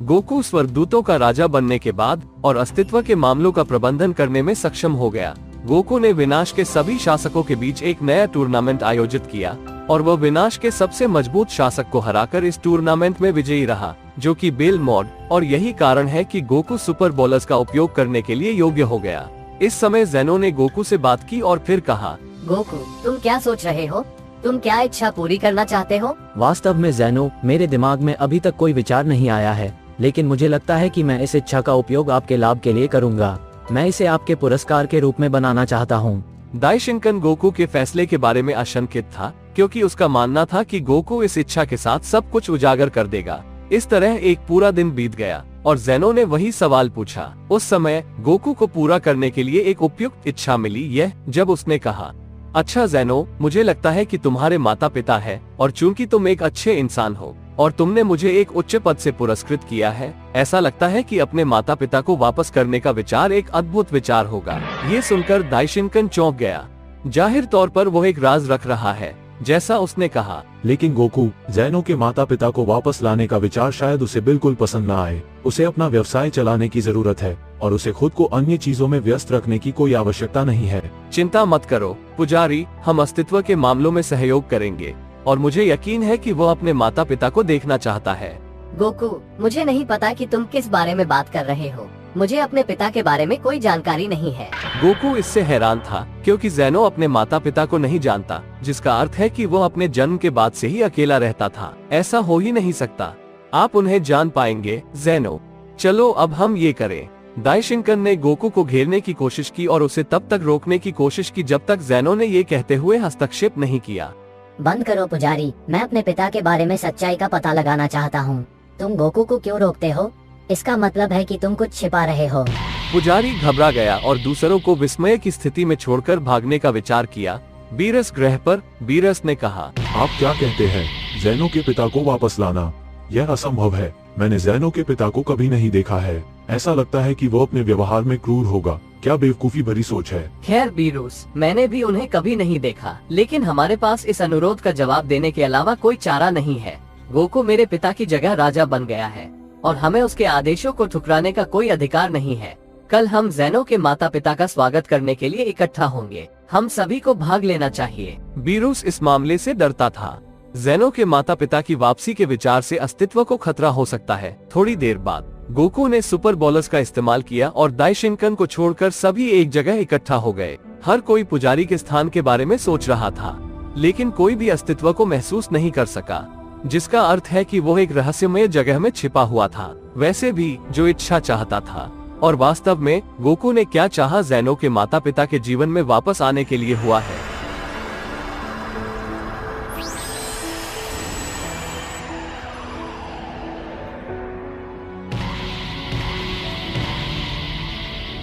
Goku स्वर्गदूतों का राजा बनने के बाद और अस्तित्व के मामलों का प्रबंधन करने में सक्षम हो गया। गोकू ने विनाश के सभी शासकों के बीच एक नया टूर्नामेंट आयोजित किया और वह विनाश के सबसे मजबूत शासक को हराकर इस टूर्नामेंट में विजयी रहा, जो कि बेल मॉड, और यही कारण है कि गोकू सुपर बॉलर्स का उपयोग करने के लिए योग्य हो गया। इस समय ज़ेनो ने गोकू से बात की और फिर कहा, गोकू, तुम क्या सोच रहे हो? तुम क्या इच्छा पूरी करना चाहते हो? वास्तव में ज़ेनो, मेरे दिमाग में अभी तक कोई विचार नहीं आया है, लेकिन मुझे लगता है कि मैं इस इच्छा का उपयोग आपके लाभ के लिए करूंगा। मैं इसे आपके पुरस्कार के रूप में बनाना चाहता हूँ। दाइशिंकन गोकू के फैसले के बारे में आशंकित था, क्योंकि उसका मानना था कि गोकू इस इच्छा के साथ सब कुछ उजागर कर देगा। इस तरह एक पूरा दिन बीत गया और ज़ेनो ने वही सवाल पूछा। उस समय गोकू को पूरा करने के लिए एक उपयुक्त इच्छा मिली, यह जब उसने कहा, अच्छा ज़ेनो, मुझे लगता है कि तुम्हारे माता पिता है और चूंकि तुम एक अच्छे इंसान हो और तुमने मुझे एक उच्च पद से पुरस्कृत किया है, ऐसा लगता है कि अपने माता पिता को वापस करने का विचार एक अद्भुत विचार होगा। ये सुनकर दाइशिंकन चौंक गया। जाहिर तौर पर वो एक राज रख रहा है, जैसा उसने कहा। लेकिन गोकू, ज़ेनो के माता पिता को वापस लाने का विचार शायद उसे बिल्कुल पसंद न आए। उसे अपना व्यवसाय चलाने की जरूरत है और उसे खुद को अन्य चीजों में व्यस्त रखने की कोई आवश्यकता नहीं है। चिंता मत करो पुजारी, हम अस्तित्व के मामलों में सहयोग करेंगे और मुझे यकीन है कि वो अपने माता पिता को देखना चाहता है। गोकू, मुझे नहीं पता कि तुम किस बारे में बात कर रहे हो। मुझे अपने पिता के बारे में कोई जानकारी नहीं है। गोकू इससे हैरान था, क्योंकि ज़ेनो अपने माता पिता को नहीं जानता, जिसका अर्थ है कि वो अपने जन्म के बाद से ही अकेला रहता था। ऐसा हो ही नहीं सकता। आप उन्हें जान पाएंगे ज़ेनो। चलो अब हम ये करें। दाइशिंकन ने गोकू को घेरने की कोशिश की और उसे तब तक रोकने की कोशिश की जब तक ज़ेनो ने ये कहते हुए हस्तक्षेप नहीं किया। बंद करो पुजारी, मैं अपने पिता के बारे में सच्चाई का पता लगाना चाहता हूँ। तुम गोकू को क्यों रोकते हो? इसका मतलब है कि तुम कुछ छिपा रहे हो। पुजारी घबरा गया और दूसरों को विस्मय की स्थिति में छोड़कर भागने का विचार किया। बीरस ग्रह पर बीरस ने कहा, आप क्या कहते हैं? ज़ेनो के पिता को वापस लाना? यह असंभव है। मैंने ज़ेनो के पिता को कभी नहीं देखा है। ऐसा लगता है कि वो अपने व्यवहार में क्रूर होगा। क्या बेवकूफी भरी सोच है। खैर बीरूस, मैंने भी उन्हें कभी नहीं देखा, लेकिन हमारे पास इस अनुरोध का जवाब देने के अलावा कोई चारा नहीं है। गोकू मेरे पिता की जगह राजा बन गया है और हमें उसके आदेशों को ठुकराने का कोई अधिकार नहीं है। कल हम ज़ेनो के माता पिता का स्वागत करने के लिए इकट्ठा होंगे। हम सभी को भाग लेना चाहिए। बीरूस इस मामले से डरता था। ज़ेनो के माता पिता की वापसी के विचार से अस्तित्व को खतरा हो सकता है। थोड़ी देर बाद गोकू ने सुपर बॉलर्स का इस्तेमाल किया और दाइशिंकन को छोड़कर सभी एक जगह इकट्ठा हो गए। हर कोई पुजारी के स्थान के बारे में सोच रहा था, लेकिन कोई भी अस्तित्व को महसूस नहीं कर सका, जिसका अर्थ है कि वो एक रहस्यमय जगह में छिपा हुआ था। वैसे भी जो इच्छा चाहता था और वास्तव में गोकू ने क्या चाहा, ज़ेनो के माता पिता के जीवन में वापस आने के लिए हुआ है।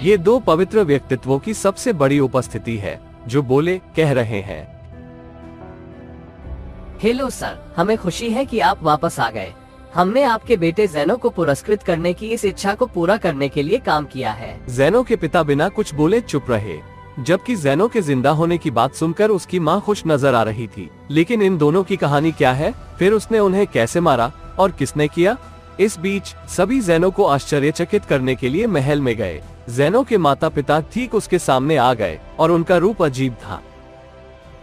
ये दो पवित्र व्यक्तित्वों की सबसे बड़ी उपस्थिति है जो बोले कह रहे हैं, हेलो सर, हमें खुशी है कि आप वापस आ गए। हमने आपके बेटे ज़ेनो को पुरस्कृत करने की इस इच्छा को पूरा करने के लिए काम किया है। ज़ेनो के पिता बिना कुछ बोले चुप रहे, जबकि ज़ेनो के जिंदा होने की बात सुनकर उसकी माँ खुश नजर आ रही थी। लेकिन इन दोनों की कहानी क्या है? फिर उसने उन्हें कैसे मारा और किसने किया? इस बीच सभी ज़ेनो को आश्चर्यचकित करने के लिए महल में गए। ज़ेनो के माता पिता ठीक उसके सामने आ गए और उनका रूप अजीब था।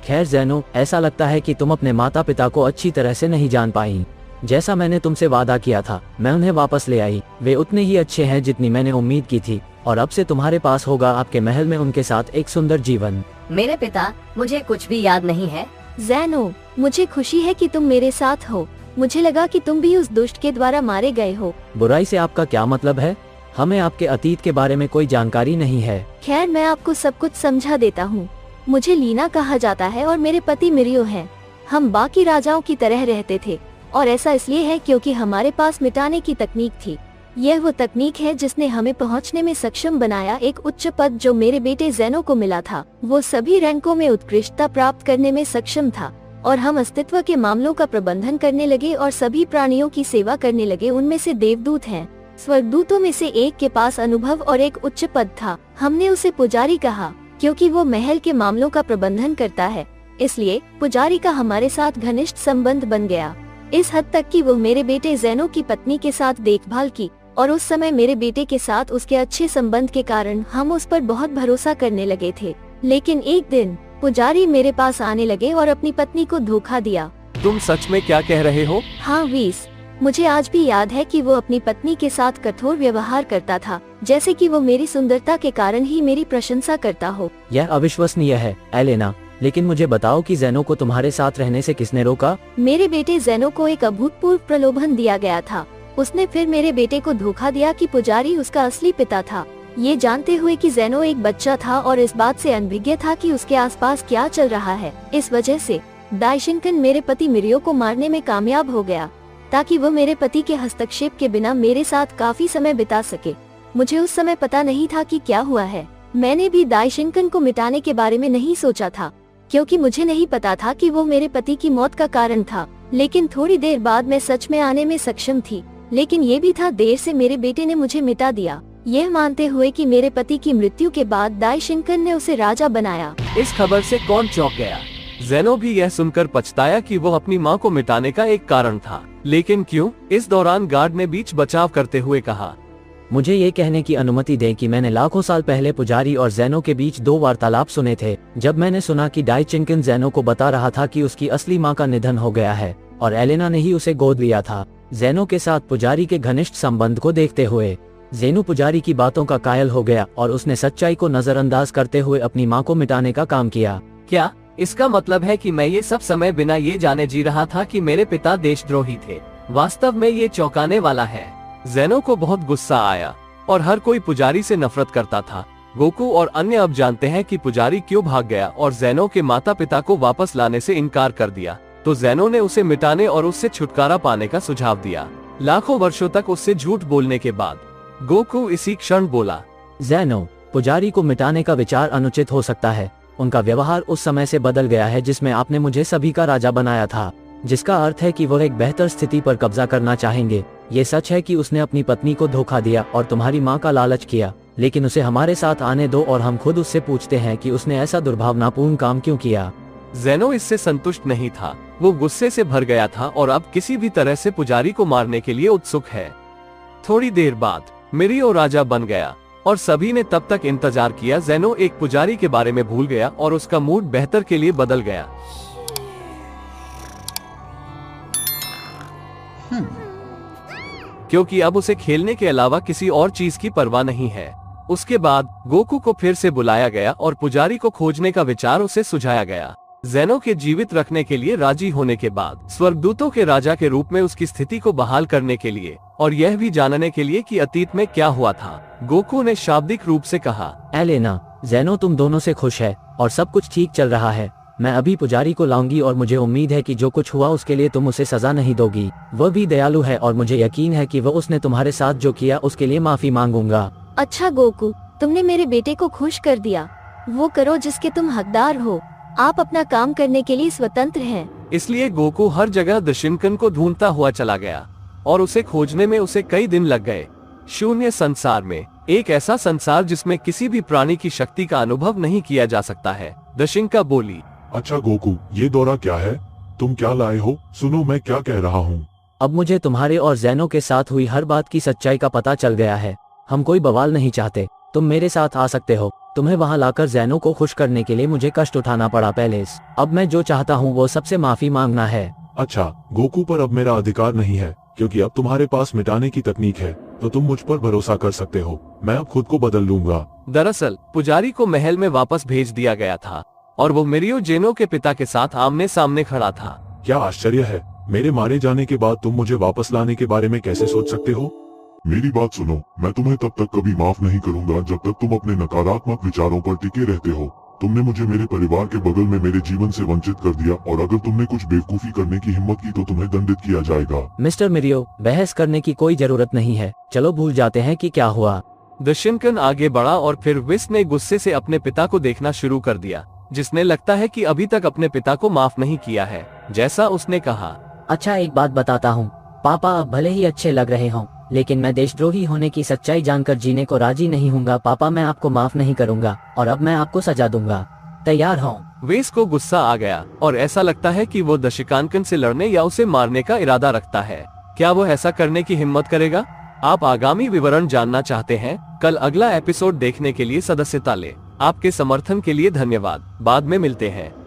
खैर ज़ेनो, ऐसा लगता है कि तुम अपने माता पिता को अच्छी तरह से नहीं जान पाई। जैसा मैंने तुमसे वादा किया था, मैं उन्हें वापस ले आई। वे उतने ही अच्छे हैं जितनी मैंने उम्मीद की थी और अब से तुम्हारे पास होगा आपके महल में उनके साथ एक सुंदर जीवन। मेरे पिता, मुझे कुछ भी याद नहीं है। ज़ेनो, मुझे खुशी है कि तुम मेरे साथ हो। मुझे लगा कि तुम भी उस दुष्ट के द्वारा मारे गए हो। बुराई से आपका क्या मतलब है? हमें आपके अतीत के बारे में कोई जानकारी नहीं है। खैर, मैं आपको सब कुछ समझा देता हूँ। मुझे लीना कहा जाता है और मेरे पति मिरियो हैं। हम बाकी राजाओं की तरह रहते थे और ऐसा इसलिए है क्योंकि हमारे पास मिटाने की तकनीक थी। यह वो तकनीक है जिसने हमें पहुंचने में सक्षम बनाया। एक उच्च पद जो मेरे बेटे ज़ेनो को मिला था, वो सभी रैंकों में उत्कृष्टता प्राप्त करने में सक्षम था और हम अस्तित्व के मामलों का प्रबंधन करने लगे और सभी प्राणियों की सेवा करने लगे। उनमें से देवदूत हैं। स्वर्गदूतों में से एक के पास अनुभव और एक उच्च पद था। हमने उसे पुजारी कहा क्योंकि वो महल के मामलों का प्रबंधन करता है। इसलिए पुजारी का हमारे साथ घनिष्ठ संबंध बन गया। इस हद तक कि वो मेरे बेटे ज़ेनो की पत्नी के साथ देखभाल की, और उस समय मेरे बेटे के साथ उसके अच्छे संबंध के कारण हम उस पर बहुत भरोसा करने लगे थे। लेकिन एक दिन पुजारी मेरे पास आने लगे और अपनी पत्नी को धोखा दिया। तुम सच में क्या कह रहे हो? हाँ वीस, मुझे आज भी याद है कि वो अपनी पत्नी के साथ कठोर व्यवहार करता था, जैसे कि वो मेरी सुंदरता के कारण ही मेरी प्रशंसा करता हो। यह अविश्वसनीय है एलेना, लेकिन मुझे बताओ कि ज़ेनो को तुम्हारे साथ रहने से किसने रोका? मेरे बेटे ज़ेनो को एक अभूतपूर्व प्रलोभन दिया गया था। उसने फिर मेरे बेटे को धोखा दिया कि पुजारी उसका असली पिता था, ये जानते हुए कि ज़ेनो एक बच्चा था और इस बात से अनभिज्ञ था कि उसके आसपास क्या चल रहा है। इस वजह से दाइशिंकन मेरे पति मिरियो को मारने में कामयाब हो गया, ताकि वो मेरे पति के हस्तक्षेप के बिना मेरे साथ काफी समय बिता सके। मुझे उस समय पता नहीं था कि क्या हुआ है। मैंने भी दाइशिंकन को मिटाने के बारे में नहीं सोचा था, क्योंकि मुझे नहीं पता था कि वो मेरे पति की मौत का कारण था। लेकिन थोड़ी देर बाद मैं सच में आने में सक्षम थी, लेकिन ये भी था देर से मेरे बेटे ने मुझे मिटा दिया, यह मानते हुए कि मेरे पति की मृत्यु के बाद दाइशिंकन ने उसे राजा बनाया। इस खबर से कौन चौंक गया? ज़ेनो भी यह सुनकर पछताया कि वो अपनी मां को मिटाने का एक कारण था। लेकिन क्यों? इस दौरान गार्ड ने बीच बचाव करते हुए कहा, मुझे ये कहने की अनुमति दें कि मैंने लाखों साल पहले पुजारी और ज़ेनो के बीच 2 वार्तालाप सुने थे। जब मैंने सुना कि दाइशिंकन ज़ेनो को बता रहा था कि उसकी असली मां का निधन हो गया है और एलेना ने ही उसे गोद लिया था। ज़ेनो के साथ पुजारी के घनिष्ठ संबंध को देखते हुए ज़ेनो पुजारी की बातों का कायल हो गया और उसने सच्चाई को नजरअंदाज करते हुए अपनी मां को मिटाने का काम किया। क्या इसका मतलब है कि मैं ये सब समय बिना ये जाने जी रहा था कि मेरे पिता देशद्रोही थे? वास्तव में ये चौंकाने वाला है। ज़ेनो को बहुत गुस्सा आया और हर कोई पुजारी से नफरत करता था। गोकू और अन्य अब जानते हैं कि पुजारी क्यों भाग गया और ज़ेनो के माता पिता को वापस लाने से इनकार कर दिया, तो ज़ेनो ने उसे मिटाने और उससे छुटकारा पाने का सुझाव दिया। लाखों वर्षों तक उससे झूठ बोलने के बाद गोकू इसी क्षण बोला, ज़ेनो, पुजारी को मिटाने का विचार अनुचित हो सकता है। उनका व्यवहार उस समय से बदल गया है जिसमें आपने मुझे सभी का राजा बनाया था, जिसका अर्थ है कि वह एक बेहतर स्थिति पर कब्जा करना चाहेंगे। ये सच है कि उसने अपनी पत्नी को धोखा दिया और तुम्हारी मां का लालच किया, लेकिन उसे हमारे साथ आने दो और हम खुद उससे पूछते हैं कि उसने ऐसा दुर्भावनापूर्ण काम क्यों किया। ज़ेनो इससे संतुष्ट नहीं था। वो गुस्से से भर गया था और अब किसी भी तरह से पुजारी को मारने के लिए उत्सुक है। थोड़ी देर बाद मिरियो राजा बन गया और सभी ने तब तक इंतजार किया। ज़ेनो एक पुजारी के बारे में भूल गया और उसका मूड बेहतर के लिए बदल गया। क्योंकि अब उसे खेलने के अलावा किसी और चीज की परवाह नहीं है। उसके बाद गोकू को फिर से बुलाया गया और पुजारी को खोजने का विचार उसे सुझाया गया। ज़ेनो के जीवित रखने के लिए राजी होने के बाद स्वर्गदूतों के राजा के रूप में उसकी स्थिति को बहाल करने के लिए और यह भी जानने के लिए कि अतीत में क्या हुआ था, गोकू ने शाब्दिक रूप से कहा, एलेना, ज़ेनो तुम दोनों से खुश है और सब कुछ ठीक चल रहा है। मैं अभी पुजारी को लाऊंगी और मुझे उम्मीद है कि जो कुछ हुआ उसके लिए तुम उसे सजा नहीं दोगी। वह भी दयालु है और मुझे यकीन है कि वह उसने तुम्हारे साथ जो किया उसके लिए माफी मांगूंगा। अच्छा गोकू, तुमने मेरे बेटे को खुश कर दिया। वो करो जिसके तुम हकदार हो। आप अपना काम करने के लिए स्वतंत्र हैं। इसलिए गोकू हर जगह दाइशिंकन को ढूंढता हुआ चला गया और उसे खोजने में उसे कई दिन लग गए। शून्य संसार में, एक ऐसा संसार जिसमें किसी भी प्राणी की शक्ति का अनुभव नहीं किया जा सकता है, दाइशिंका बोली। अच्छा गोकू, ये दौरा क्या है? तुम क्या लाए हो? सुनो मैं क्या कह रहा हूँ। अब मुझे तुम्हारे और ज़ेनो के साथ हुई हर बात की सच्चाई का पता चल गया है। हम कोई बवाल नहीं चाहते। तुम मेरे साथ आ सकते हो। तुम्हें वहाँ लाकर ज़ेनो को खुश करने के लिए मुझे कष्ट उठाना पड़ा पहले। अब मैं जो चाहता हूँ वो सबसे माफी मांगना है। अच्छा गोकू, पर अब मेरा अधिकार नहीं है, क्योंकि अब तुम्हारे पास मिटाने की तकनीक है, तो तुम मुझ पर भरोसा कर सकते हो। मैं अब खुद को बदल लूंगा। दरअसल पुजारी को महल में वापस भेज दिया गया था और वो मिरियो ज़ेनो के पिता के साथ आमने सामने खड़ा था। क्या आश्चर्य है, मेरे मारे जाने के बाद तुम मुझे वापस लाने के बारे में कैसे सोच सकते हो? मेरी बात सुनो, मैं तुम्हें तब तक कभी माफ नहीं करूंगा जब तक तुम अपने नकारात्मक विचारों पर टिके रहते हो। तुमने मुझे मेरे परिवार के बगल में मेरे जीवन से वंचित कर दिया और अगर तुमने कुछ बेवकूफी करने की हिम्मत की तो तुम्हें दंडित किया जाएगा। मिस्टर मिरियो, बहस करने की कोई जरूरत नहीं है। चलो भूल जाते हैं कि क्या हुआ। दाइशिंकन आगे बढ़ा और फिर विस ने गुस्से से अपने पिता को देखना शुरू कर दिया, जिसने लगता है कि अभी तक अपने पिता को माफ नहीं किया है। जैसा उसने कहा, अच्छा एक बात बताता हूँ पापा, अब भले ही अच्छे लग रहे हों, लेकिन मैं देशद्रोही होने की सच्चाई जानकर जीने को राजी नहीं हूँगा। पापा, मैं आपको माफ नहीं करूँगा और अब मैं आपको सजा दूंगा। तैयार हो? वेस को गुस्सा आ गया और ऐसा लगता है कि वो दशिकानकन से लड़ने या उसे मारने का इरादा रखता है। क्या वो ऐसा करने की हिम्मत करेगा? आप आगामी विवरण जानना चाहते हैं? कल अगला एपिसोड देखने के लिए सदस्यता लें। आपके समर्थन के लिए धन्यवाद। बाद में मिलते हैं।